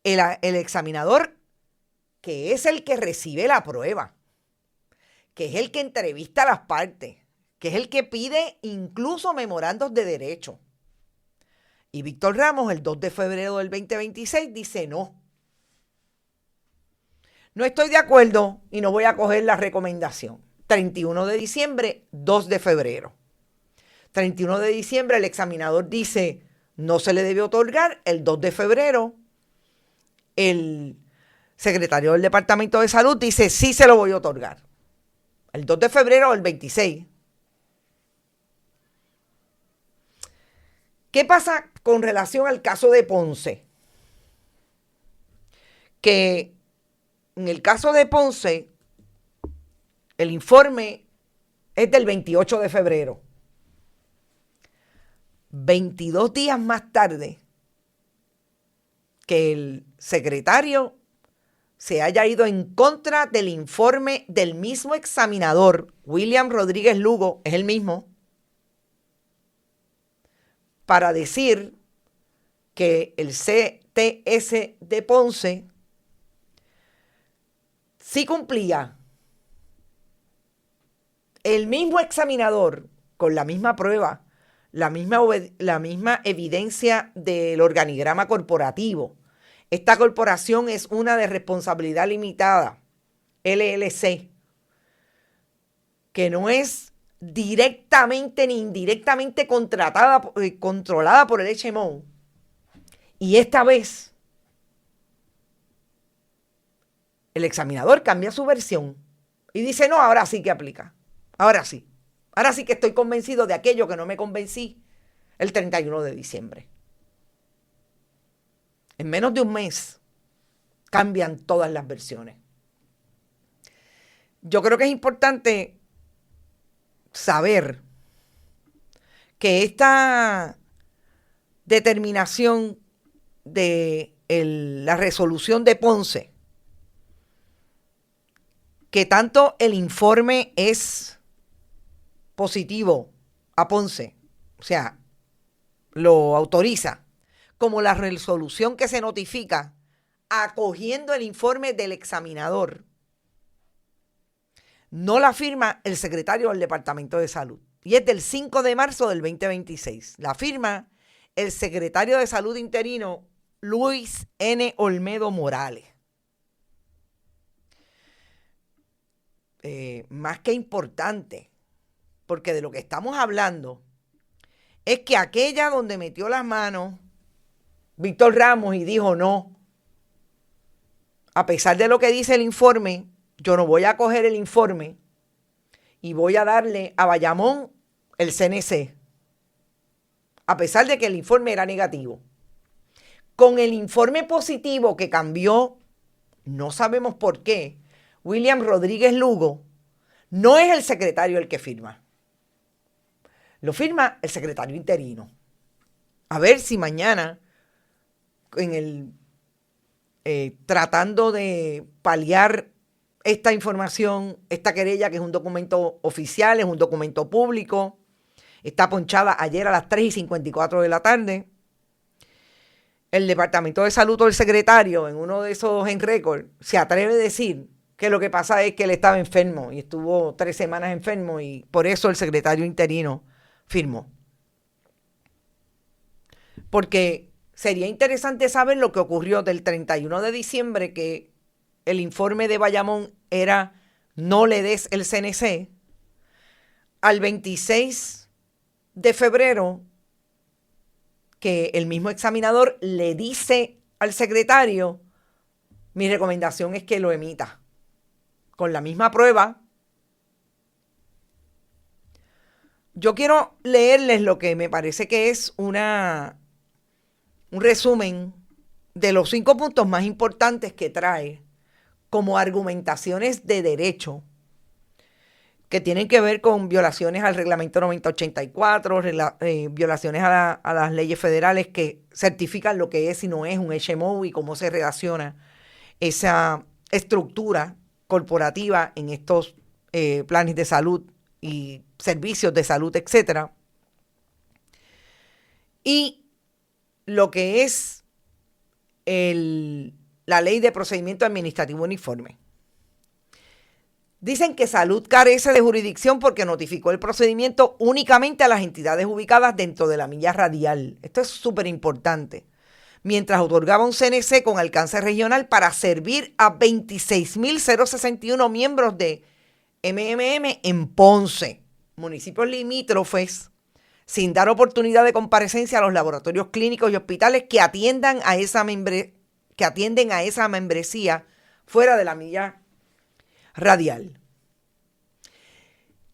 el examinador, que es el que recibe la prueba, que es el que entrevista a las partes, que es el que pide incluso memorandos de derecho. Y Víctor Ramos, el 2 de febrero del 2026, dice no estoy de acuerdo y no voy a coger la recomendación. 31 de diciembre, 2 de febrero. 31 de diciembre el examinador dice no se le debe otorgar. El 2 de febrero el secretario del Departamento de Salud dice sí se lo voy a otorgar. El 2 de febrero del 26. ¿Qué pasa con relación al caso de Ponce? Que en el caso de Ponce, el informe es del 28 de febrero. 22 días más tarde que el secretario se haya ido en contra del informe del mismo examinador, William Rodríguez Lugo, es el mismo, para decir que el CTS de Ponce sí cumplía. El mismo examinador, con la misma prueba, la misma evidencia del organigrama corporativo. Esta corporación es una de responsabilidad limitada, LLC, que no es directamente ni indirectamente controlada por el HMO. Y esta vez el examinador cambia su versión y dice, no, ahora sí que aplica. Ahora sí que estoy convencido de aquello que no me convencí el 31 de diciembre. En menos de un mes cambian todas las versiones. Yo creo que es importante saber que esta determinación de la resolución de Ponce, que tanto el informe es positivo a Ponce, o sea, lo autoriza, como la resolución que se notifica acogiendo el informe del examinador, no la firma el secretario del Departamento de Salud. Y es del 5 de marzo del 2026. La firma el secretario de Salud interino, Luis N. Olmedo Morales. Más que importante, porque de lo que estamos hablando es que aquella donde metió las manos Víctor Ramos y dijo no, a pesar de lo que dice el informe, yo no voy a coger el informe y voy a darle a Bayamón el CNC, a pesar de que el informe era negativo. Con el informe positivo que cambió, no sabemos por qué, William Rodríguez Lugo no es el secretario el que firma. Lo firma el secretario interino. A ver si mañana, tratando de paliar esta información, esta querella, que es un documento oficial, es un documento público, está ponchada ayer a las 3:54 de la tarde. El Departamento de Salud o el secretario, en uno de esos en récord, se atreve a decir que lo que pasa es que él estaba enfermo y estuvo 3 semanas enfermo y por eso el secretario interino firmó. Porque sería interesante saber lo que ocurrió del 31 de diciembre, que el informe de Bayamón era no le des el CNC, al 26 de febrero, que el mismo examinador le dice al secretario, mi recomendación es que lo emita con la misma prueba. Yo quiero leerles lo que me parece que es un resumen de los 5 puntos más importantes que trae como argumentaciones de derecho que tienen que ver con violaciones al reglamento 9084, violaciones a las leyes federales que certifican lo que es y no es un HMO y cómo se relaciona esa estructura corporativa en estos planes de salud y servicios de salud, etcétera. Y lo que es la ley de procedimiento administrativo uniforme. Dicen que Salud carece de jurisdicción porque notificó el procedimiento únicamente a las entidades ubicadas dentro de la milla radial. Esto es súper importante. Mientras otorgaba un CNC con alcance regional para servir a 26.061 miembros de MMM en Ponce, municipios limítrofes, sin dar oportunidad de comparecencia a los laboratorios clínicos y hospitales que atienden a esa membresía fuera de la milla radial.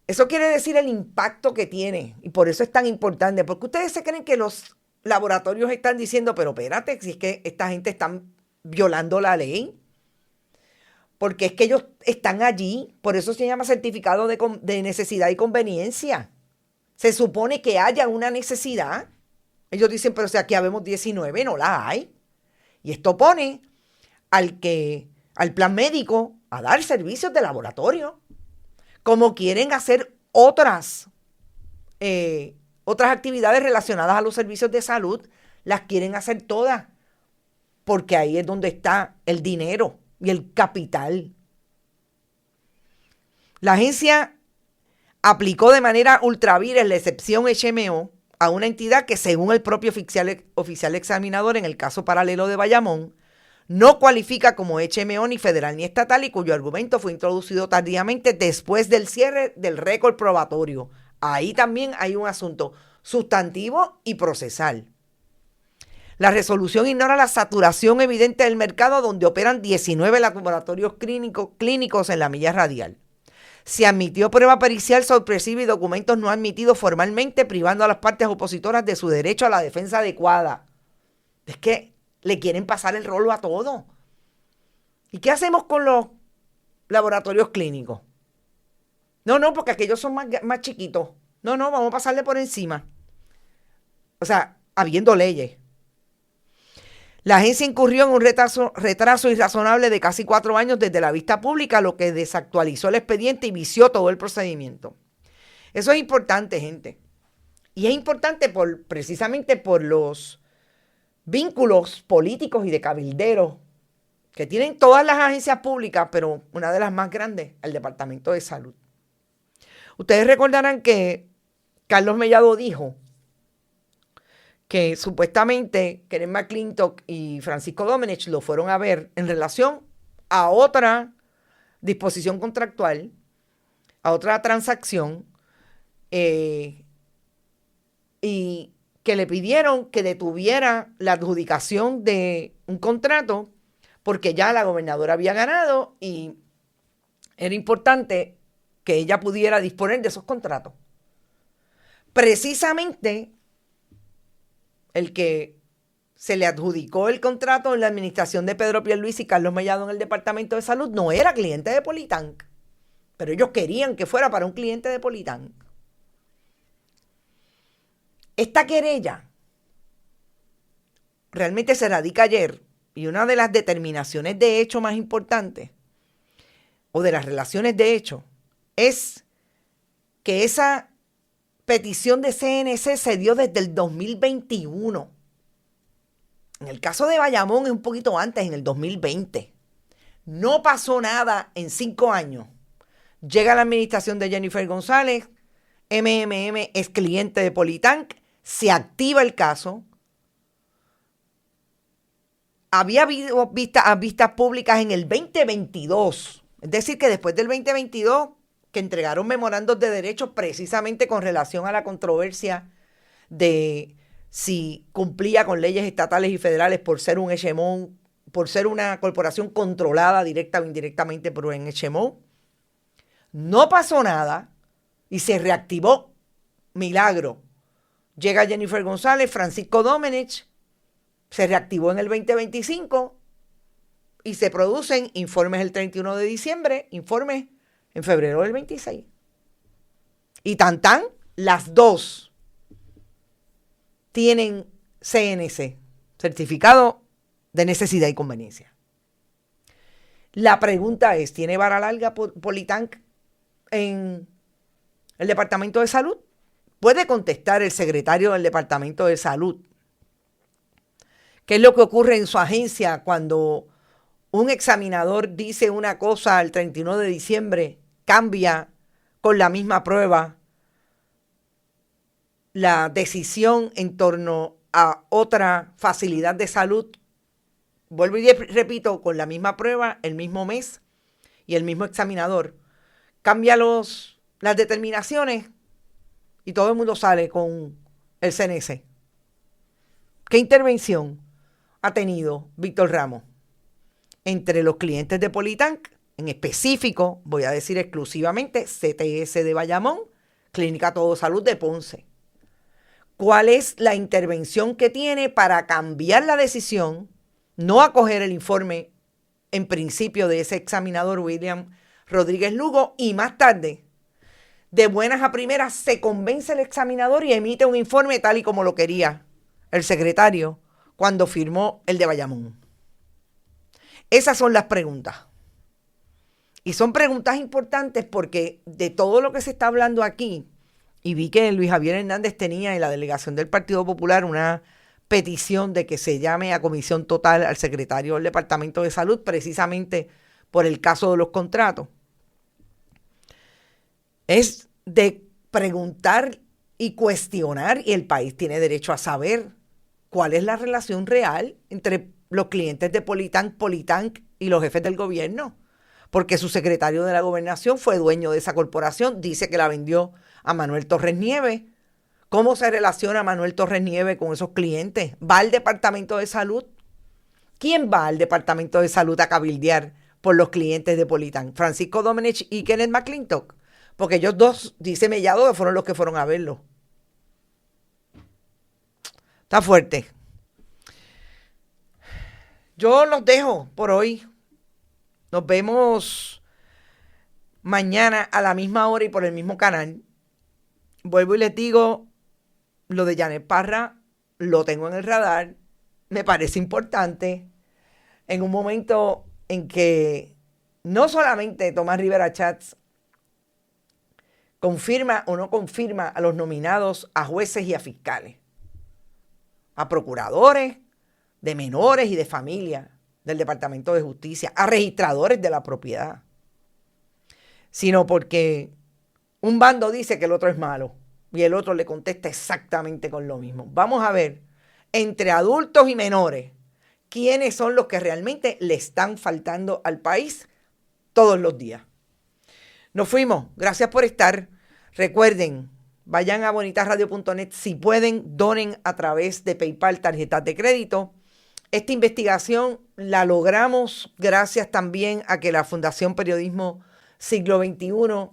Eso quiere decir el impacto que tiene, y por eso es tan importante, porque ustedes se creen que los laboratorios están diciendo, pero espérate, si es que esta gente está violando la ley, porque es que ellos están allí, por eso se llama certificado de necesidad y conveniencia. Se supone que haya una necesidad. Ellos dicen, pero si aquí habemos 19, no la hay. Y esto pone al plan médico a dar servicios de laboratorio, como quieren hacer otras actividades relacionadas a los servicios de salud, las quieren hacer todas, porque ahí es donde está el dinero y el capital. La agencia aplicó de manera ultravires la excepción HMO a una entidad que, según el propio oficial examinador en el caso paralelo de Bayamón, no cualifica como HMO ni federal ni estatal y cuyo argumento fue introducido tardíamente después del cierre del récord probatorio. Ahí también hay un asunto sustantivo y procesal. La resolución ignora la saturación evidente del mercado donde operan 19 laboratorios clínicos en la milla radial. Se admitió prueba pericial sorpresiva y documentos no admitidos formalmente, privando a las partes opositoras de su derecho a la defensa adecuada. Es que le quieren pasar el rolo a todo. ¿Y qué hacemos con los laboratorios clínicos? No, porque aquellos son más chiquitos. No, vamos a pasarle por encima. O sea, habiendo leyes. La agencia incurrió en un retraso irrazonable de casi 4 años desde la vista pública, lo que desactualizó el expediente y vició todo el procedimiento. Eso es importante, gente. Y es importante precisamente por los vínculos políticos y de cabilderos que tienen todas las agencias públicas, pero una de las más grandes, el Departamento de Salud. Ustedes recordarán que Carlos Mellado dijo que supuestamente Kenneth McClintock y Francisco Domenech lo fueron a ver en relación a otra disposición contractual, a otra transacción, y que le pidieron que detuviera la adjudicación de un contrato porque ya la gobernadora había ganado y era importante que ella pudiera disponer de esos contratos. Precisamente el que se le adjudicó el contrato en la administración de Pedro Pierluisi y Carlos Mellado en el Departamento de Salud no era cliente de Politank, pero ellos querían que fuera para un cliente de Politank. Esta querella realmente se radica ayer y una de las determinaciones de hecho más importantes o de las relaciones de hecho es que esa petición de CNC se dio desde el 2021. En el caso de Bayamón es un poquito antes, en el 2020. No pasó nada en 5 años. Llega la administración de Jennifer González, MMM es cliente de Politank, se activa el caso. Había habido vistas públicas en el 2022. Es decir, que después del 2022, que entregaron memorandos de derechos precisamente con relación a la controversia de si cumplía con leyes estatales y federales por ser un HMO, por ser una corporación controlada directa o indirectamente por un HMO. No pasó nada y se reactivó. Milagro. Llega Jennifer González, Francisco Domenech, se reactivó en el 2025 y se producen informes el 31 de diciembre, informes en febrero del 26. Y las dos tienen CNC, certificado de necesidad y conveniencia. La pregunta es, ¿tiene vara larga Politank en el Departamento de Salud? Puede contestar el secretario del Departamento de Salud. ¿Qué es lo que ocurre en su agencia cuando un examinador dice una cosa el 31 de diciembre, cambia con la misma prueba la decisión en torno a otra facilidad de salud? Vuelvo y repito, con la misma prueba, el mismo mes y el mismo examinador. Cambia las determinaciones y todo el mundo sale con el CNC. ¿Qué intervención ha tenido Víctor Ramos entre los clientes de Politank? En específico, voy a decir exclusivamente, CTS de Bayamón, Clínica Todo Salud de Ponce. ¿Cuál es la intervención que tiene para cambiar la decisión, no acoger el informe en principio de ese examinador William Rodríguez Lugo y más tarde, de buenas a primeras, se convence el examinador y emite un informe tal y como lo quería el secretario cuando firmó el de Bayamón? Esas son las preguntas. Y son preguntas importantes porque de todo lo que se está hablando aquí, y vi que Luis Javier Hernández tenía en la delegación del Partido Popular una petición de que se llame a comisión total al secretario del Departamento de Salud precisamente por el caso de los contratos. Es de preguntar y cuestionar, y el país tiene derecho a saber cuál es la relación real entre los clientes de Politank y los jefes del gobierno, porque su secretario de la gobernación fue dueño de esa corporación, dice que la vendió a Manuel Torres Nieves. ¿Cómo se relaciona Manuel Torres Nieves con esos clientes? ¿Va al Departamento de Salud? ¿Quién va al Departamento de Salud a cabildear por los clientes de Politank? ¿Francisco Domenech y Kenneth McClintock? Porque ellos dos, dice Mellado, que fueron los que fueron a verlo. Está fuerte. Yo los dejo por hoy. Nos vemos mañana a la misma hora y por el mismo canal. Vuelvo y les digo, lo de Janet Parra lo tengo en el radar. Me parece importante en un momento en que no solamente Tomás Rivera Schatz confirma o no confirma a los nominados a jueces y a fiscales, a procuradores de menores y de familia del Departamento de Justicia, a registradores de la propiedad, sino porque un bando dice que el otro es malo y el otro le contesta exactamente con lo mismo. Vamos a ver, entre adultos y menores, quiénes son los que realmente le están faltando al país todos los días. Nos fuimos. Gracias por estar. Recuerden, vayan a bonitasradio.net. Si pueden, donen a través de PayPal, tarjetas de crédito. Esta investigación la logramos gracias también a que la Fundación Periodismo Siglo XXI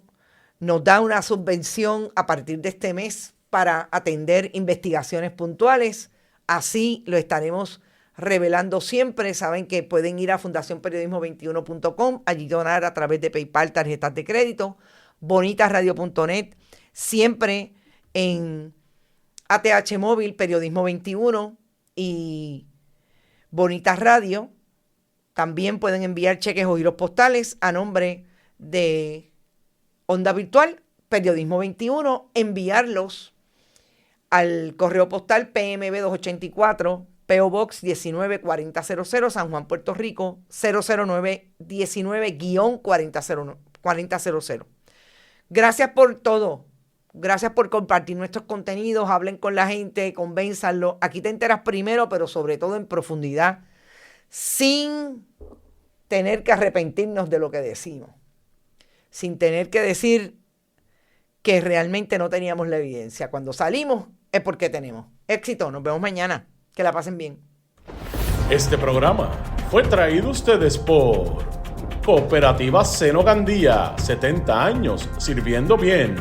nos da una subvención a partir de este mes para atender investigaciones puntuales. Así lo estaremos revelando siempre. Saben que pueden ir a fundacionperiodismo21.com, allí donar a través de PayPal, tarjetas de crédito, bonitasradio.net, siempre en ATH Móvil, Periodismo 21 y Bonitas Radio. También pueden enviar cheques o giros postales a nombre de Onda Virtual, Periodismo 21, enviarlos al correo postal PMB 284, P.O. Box 194000, San Juan, Puerto Rico, 00919-4000. Gracias por todo. Gracias por compartir nuestros contenidos. Hablen con la gente, convénzanlo. Aquí te enteras primero, pero sobre todo en profundidad, sin tener que arrepentirnos de lo que decimos. Sin tener que decir que realmente no teníamos la evidencia. Cuando salimos es porque tenemos. Éxito. Nos vemos mañana. Que la pasen bien. Este programa fue traído a ustedes por Cooperativa Seno Gandía, 70 años sirviendo bien.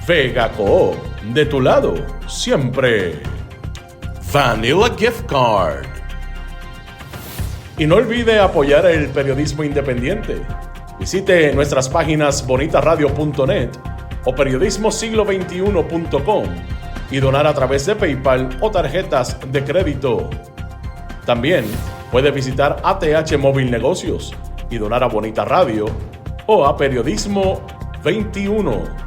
Vega Coop, de tu lado, siempre. Vanilla Gift Card. Y no olvide apoyar el periodismo independiente. Visite nuestras páginas bonitasradio.net o periodismosiglo21.com y donar a través de PayPal o tarjetas de crédito. También puede visitar ATH Móvil Negocios y donar a Bonita Radio o a Periodismo 21.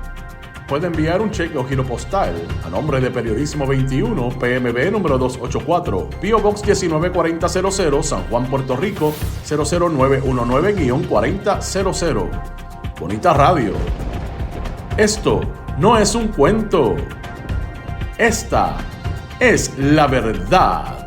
Puede enviar un cheque o giro postal a nombre de Periodismo 21, PMB número 284, P.O. Box 194000, San Juan, Puerto Rico, 00919-4000. Bonita Radio. Esto no es un cuento. Esta es la verdad.